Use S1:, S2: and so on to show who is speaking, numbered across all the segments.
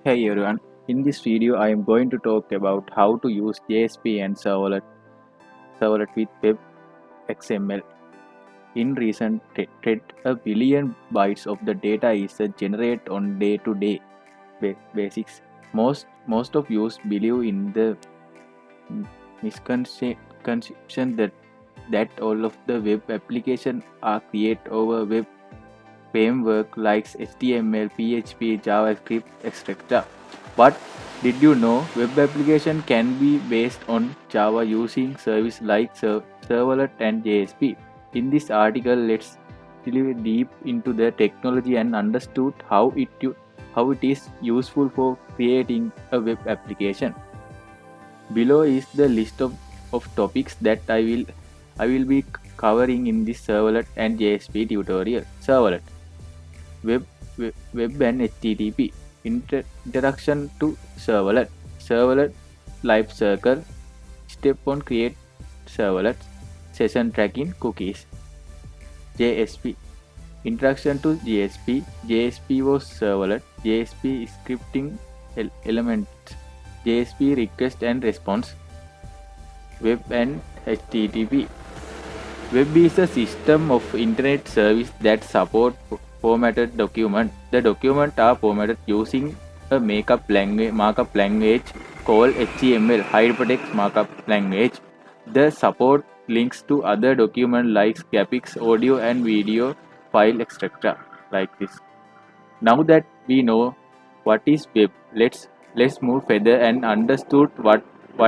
S1: Hey everyone, in this video I am going to talk about how to use JSP and Servlet with web.xml. In recent trend, a billion bytes of the data is generated on day-to-day basis. Most of us believe in the misconception that all of the web applications are created over web framework like HTML, PHP, JavaScript, etc. But did you know web application can be based on Java using services like Servlet and JSP? In this article, let's delve deep into the technology and understood how it is useful for creating a web application. Below is the list of topics that I will be covering in this Servlet and JSP tutorial. Servlet web and HTTP introduction to servlet life cycle step 1 create servlet session tracking cookies JSP introduction to JSP was servlet JSP scripting elements JSP request and response web and HTTP web is a system of internet service that support formatted document. The documents are formatted using a markup language called HTML, hypertext markup language. The support links to other documents like graphics, audio and video file, etc. like this. Now that we know what is web, let's move further and understood what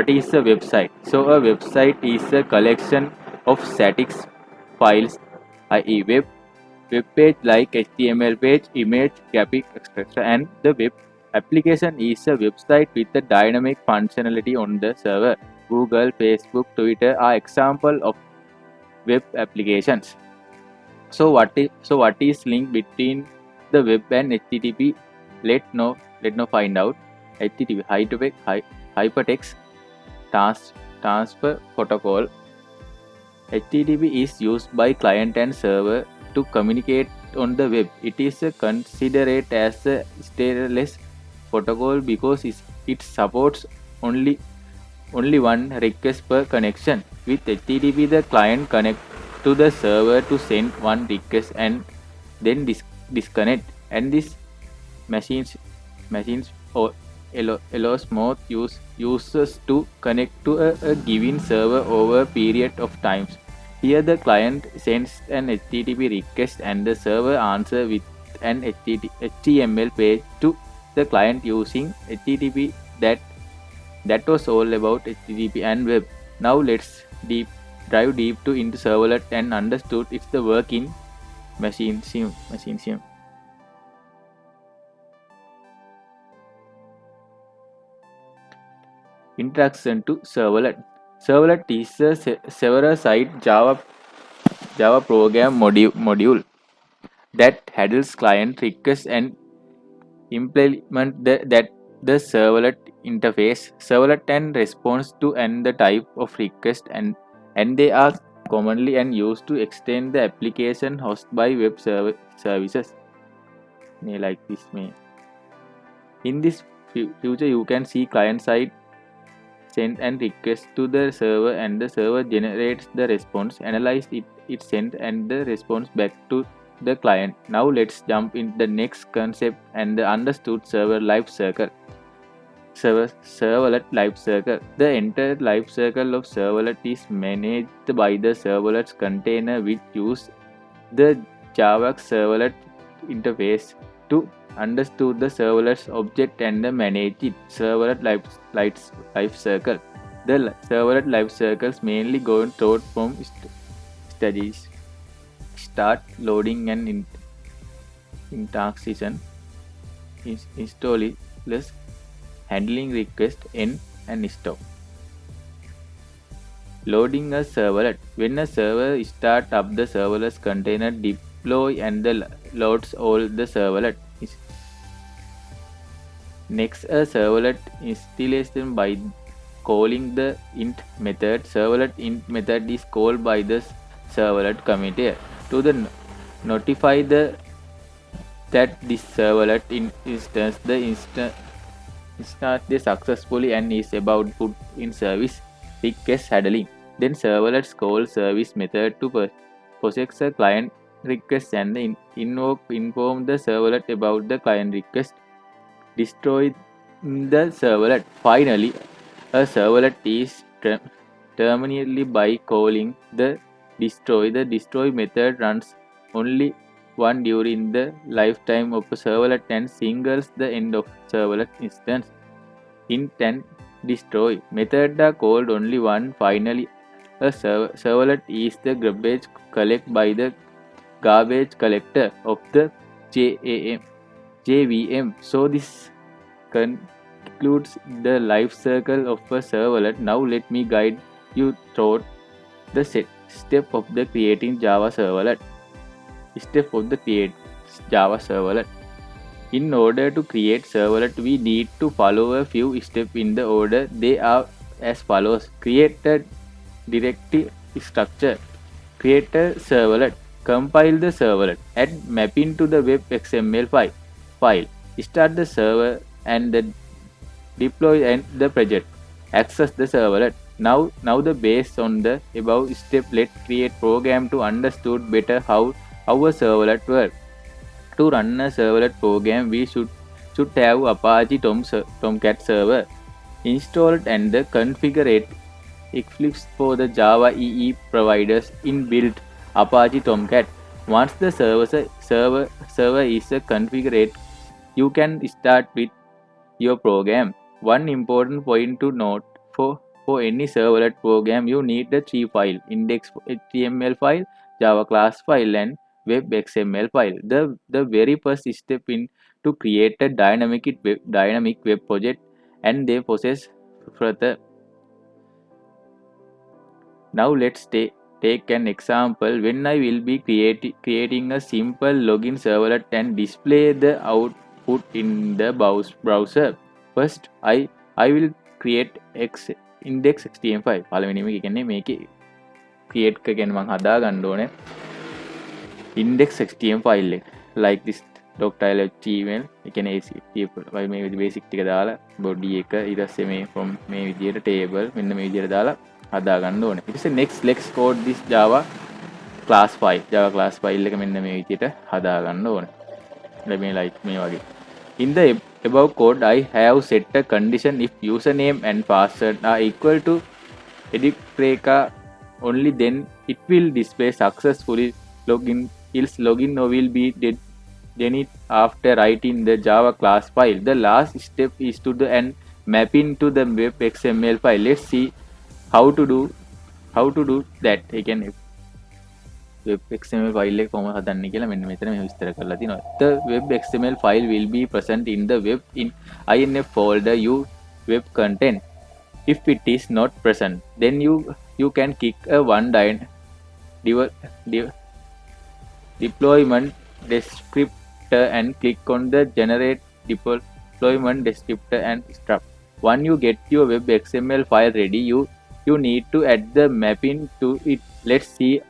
S1: is a website. So a website is a collection of static files, i.e. web page like HTML page, image, graphic, etc. And the web application is a website with a dynamic functionality on the server. Google, Facebook, Twitter are examples of web applications. So what is link between the web and HTTP? Let now find out. HTTP hypertext transfer protocol. HTTP is used by client and server to communicate on the web. It is considered as a stateless protocol because it supports only one request per connection. With HTTP, the client connects to the server to send one request and then disconnect. And this machines allows more users to connect to a given server over a period of times. Here the client sends an HTTP request and the server answers with an HTML page to the client using HTTP. That was all about HTTP and web. Now let's dive deep into servlet and understood its the work in machine sim. Introduction to servlet. Servlet is a server-side Java program module that handles client requests and implement the servlet interface. Servlet and response to and the type of request and they are commonly and used to extend the application hosted by web services. Like this. In this future, you can see client side send and request to the server and the server generates the response, analyze it sent and the response back to the client. Now let's jump in the next concept and the understood server life cycle. Servlet life cycle. The entire life cycle of servlet is managed by the servlet's container which use the Java servlet interface to understood the servlet's object and manage it. Servlet life cycle. The servlet life cycles mainly go through from stages: start, loading, and in transition, install, handling request, end, and stop. Loading a servlet. When a server starts up, the serverless container deploy and loads all the servlet. Next, a servlet installation by calling the int method. Servlet int method is called by the servlet committer to notify that this servlet instance start this successfully and is about put in service request handling. Then servlets call service method to process a client request and inform the servlet about the client request. Destroy the servlet. Finally, a servlet is terminated by calling the destroy. The destroy method runs only one during the lifetime of a servlet and singles the end of servlet instance. Intent destroy method are called only one. Finally, a servlet is the garbage collected by the garbage collector of the JVM. So this concludes the life cycle of a servlet. Now let me guide you through the step of the creating Java servlet. Step of the create Java servlet. In order to create servlet, we need to follow a few steps in the order. They are as follows. Create a directory structure. Create a servlet. Compile the servlet. Add mapping to the web.xml file. Start the server and the deploy and the project. Access the servlet. Now the based on the above step, let's create program to understood better how a servlet works. To run a servlet program, we should have Apache Tomcat server installed and the configure Eclipse for the Java EE providers inbuilt Apache Tomcat. Once the server is configured, you can start with your program. One important point to note for any servlet program, you need the three files: index.html file, Java class file, and web.xml file. The very first step in to create a dynamic web project and they process further. Now let's take an example when I will be creating a simple login servlet and display the output in the browser. First, I will create index.html file. පළවෙනිම කියන්නේ මේකේ create එක ගැන මම හදා ගන්න ඕනේ index.html file එක like this .html ඒ කියන්නේ SCQF මේ basic ටික දාලා body එක ඊට පස්සේ මේ from මේ විදියට table මෙන්න මේ විදියට දාලා හදා ගන්න ඕනේ. ඊට පස්සේ next let's code this Java class file. Java class file එක මෙන්න මේ විදියට හදා ගන්න ඕනේ. මේ like මේ වගේ. In the above code, I have set a condition if username and password are equal to edit only then it will display successfully login. Else login will be denied after writing the Java class file. The last step is to the and mapping to the web.xml file. Let's see how to do that. Again, web.xml file එක කොහොමද හදන්නේ කියලා මෙන්න මෙතන මෙහෙම විස්තර කරලා තිනවා. The web.xml file will be present in the web in inf folder web content. If it is not present, then you can click a one deployment descriptor and click on the generate deployment descriptor and start. Once you get your web.xml file ready, you need to add the mapping to it. Let's see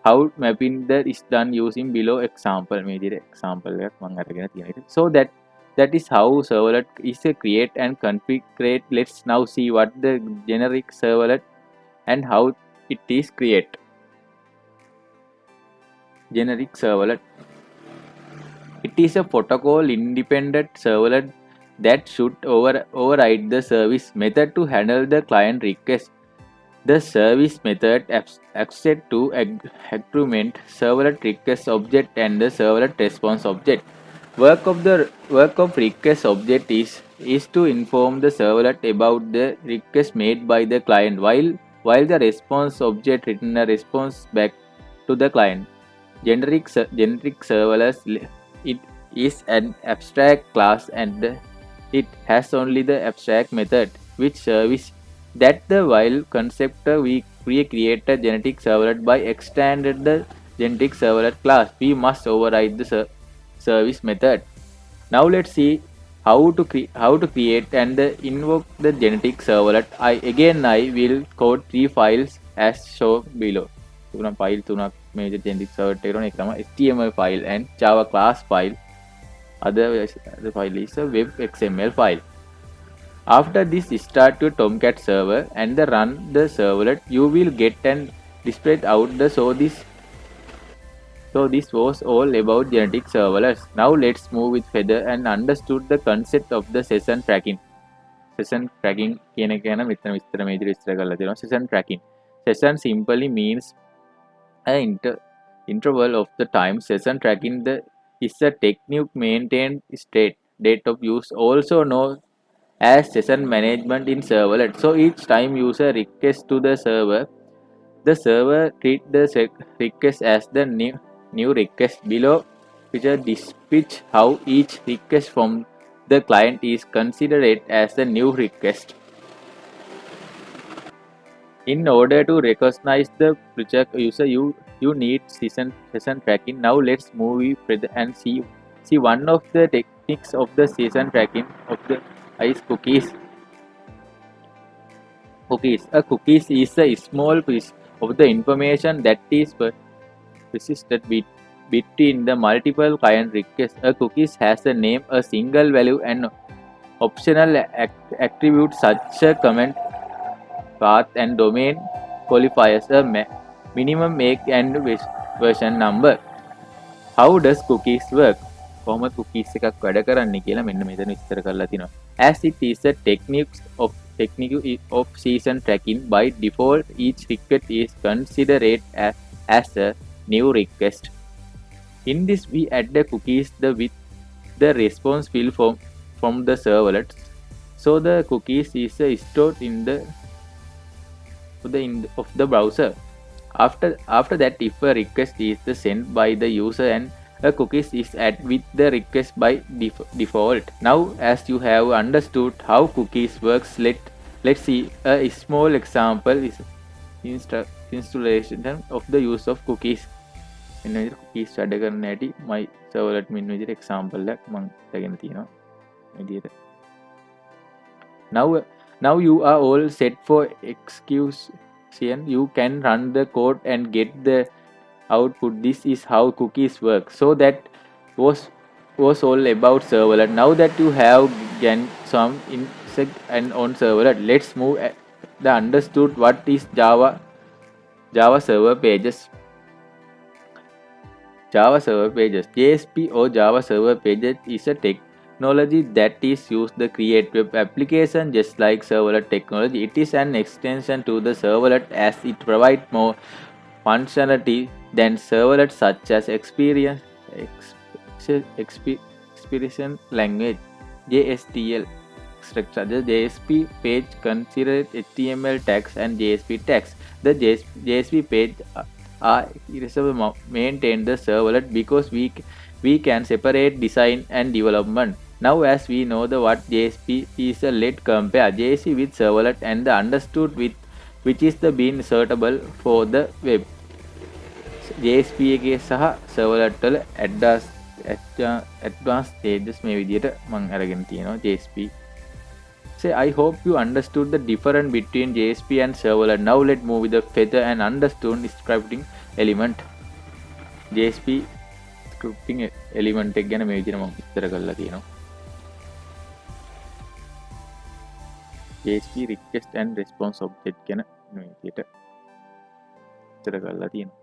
S1: how mapping that is done using below example. Example so that is how servlet is create and configure. Let's now see what the generic servlet and how it is create. Generic servlet. It is a protocol independent servlet that should override the service method to handle the client request. The service method accepts to argument servlet request object and the servlet response object. Work of request object is to inform the servlet about the request made by the client, while the response object return a response back to the client. Generic servlet it is an abstract class and it has only the abstract method which service that the while concept we create a generic servlet by extended the generic servlet class. We must override the service method. Now let's see how to create and invoke the generic servlet. I will code three files as shown below. File මේ generic servlet එකට එක තමයි HTML file and Java class file. Other file is a web.xml file. After this, start your Tomcat server and run the servlet. You will get an display out the so this was all about genetic serverlets. Now let's move with Feather and understood the concept of the session tracking. Session tracking කියන එක ගැන මෙතන විස්තර major විස්තර කරලා තියෙනවා. Session tracking. Session simply means an interval of the time. Session tracking is a technique maintained date of use, also known as session management in servlet. So each time user requests to the server treats the request as the new request. Below picture dispatch how each request from the client is considered as a new request. In order to recognize the project user, you need session tracking. Now let's move further and see one of the techniques of the session tracking of the ICE cookies. A cookies is a small piece of the information that is persisted between the multiple client requests. A cookies has a name, a single value, and optional attributes such as comment, path, and domain qualifiers. A minimum make and version number. How does cookies work? කොහොමද cookies එකක් වැඩ කරන්නේ කියලා මෙන්න මෙතන විස්තර කරලා තිනවා. As it is a technique of session tracking, by default each request is considered as a new request. In this we add the cookies with the response field from the servlet. So the cookies is stored in the of the browser. After that, if a request is sent by the user and a cookies is added with the request by default. Now, as you have understood how cookies works, let's see a small example is installation of the use of cookies. මෙන්න විදිහට cookies වැඩ කරන හැටි my servlet මෙන්න විදිහට example එකක් මම ඉස්සගෙන තියෙනවා. විදිහට. Now you are all set for execution. You can run the code and get the output. This is how cookies work. So that was all about servlet. Now that you have gained some insight and on servlet, let's move the understood what is Java server pages. Java server pages. JSP or Java server pages is a technology that is used to create web application just like servlet technology. It is an extension to the servlet as it provides more functionality than servlet such as expression language JSTL structure. The JSP page considers HTML tags and JSP tags. The JSP page are maintain the servlet because we can separate design and development. Now as we know what JSP is, let's compare JSP with servlet and understood with which is the being suitable for the web. JSP එකේ සහ servlet වල advanced stages මේ විදිහට මම අරගෙන තියෙනවා JSP. So I hope you understood the difference between JSP and servlet. Now let's move with the Feather and understood scripting element. JSP scripting element එක ගැන මේ විදිහට මම විස්තර කරලා තියෙනවා. JSP request and response object ගැන මේ විදිහට විස්තර කරලා තියෙනවා.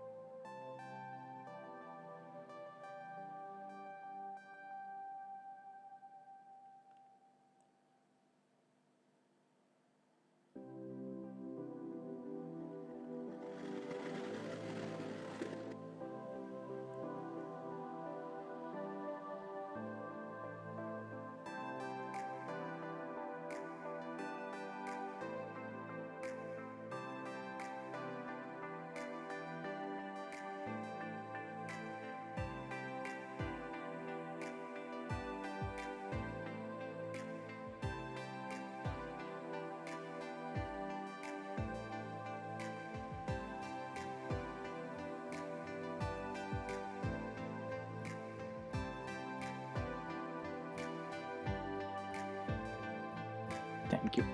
S1: Thank you.